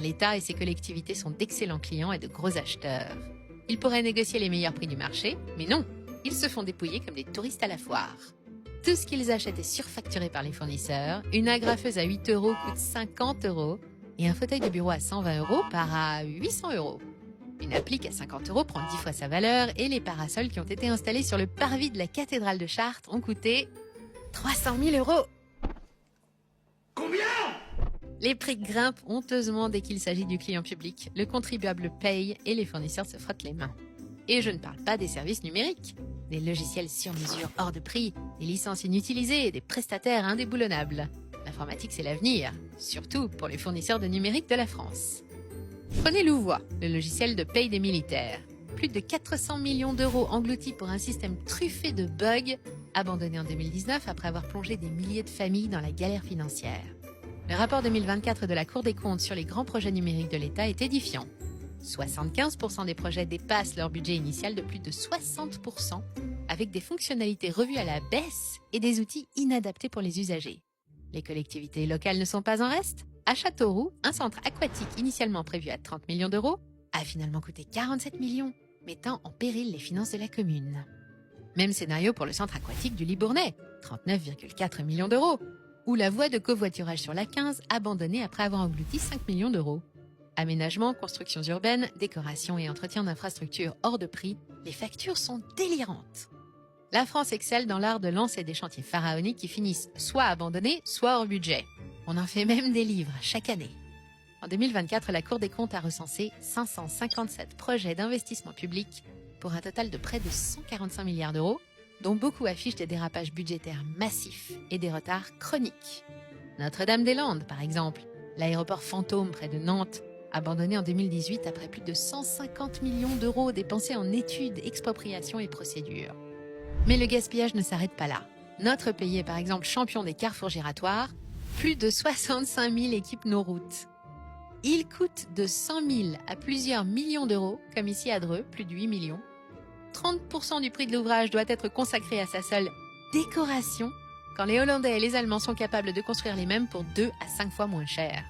L'État et ses collectivités sont d'excellents clients et de gros acheteurs. Ils pourraient négocier les meilleurs prix du marché, mais non, ils se font dépouiller comme des touristes à la foire. Tout ce qu'ils achètent est surfacturé par les fournisseurs, une agrafeuse à 8 € coûte 50 € et un fauteuil de bureau à 120 € part à 800 €. Une applique à 50 € prend 10 fois sa valeur et les parasols qui ont été installés sur le parvis de la cathédrale de Chartres ont coûté 300 000 €. Combien? Les prix grimpent honteusement dès qu'il s'agit du client public, le contribuable paye et les fournisseurs se frottent les mains. Et je ne parle pas des services numériques, des logiciels sur mesure hors de prix, des licences inutilisées et des prestataires indéboulonnables. L'informatique c'est l'avenir, surtout pour les fournisseurs de numérique de la France. Prenez Louvois, le logiciel de paye des militaires. Plus de 400 millions d'euros engloutis pour un système truffé de bugs, abandonné en 2019 après avoir plongé des milliers de familles dans la galère financière. Le rapport 2024 de la Cour des comptes sur les grands projets numériques de l'État est édifiant. 75% des projets dépassent leur budget initial de plus de 60%, avec des fonctionnalités revues à la baisse et des outils inadaptés pour les usagers. Les collectivités locales ne sont pas en reste. À Châteauroux, un centre aquatique initialement prévu à 30 millions d'euros a finalement coûté 47 millions, mettant en péril les finances de la commune. Même scénario pour le centre aquatique du Libournais, 39,4 millions d'euros, ou la voie de covoiturage sur la 15 abandonnée après avoir englouti 5 millions d'euros. Aménagement, constructions urbaines, décoration et entretien d'infrastructures hors de prix, les factures sont délirantes. La France excelle dans l'art de lancer des chantiers pharaoniques qui finissent soit abandonnés, soit hors budget. On en fait même des livres chaque année. En 2024, la Cour des comptes a recensé 557 projets d'investissement public pour un total de près de 145 milliards d'euros, dont beaucoup affichent des dérapages budgétaires massifs et des retards chroniques. Notre-Dame-des-Landes, par exemple, l'aéroport fantôme près de Nantes, abandonné en 2018 après plus de 150 millions d'euros dépensés en études, expropriations et procédures. Mais le gaspillage ne s'arrête pas là. Notre pays est par exemple champion des carrefours giratoires, plus de 65 000 équipent nos routes. Ils coûtent de 100 000 à plusieurs millions d'euros, comme ici à Dreux, plus de 8 millions. 30% du prix de l'ouvrage doit être consacré à sa seule décoration, quand les Hollandais et les Allemands sont capables de construire les mêmes pour 2 à 5 fois moins cher.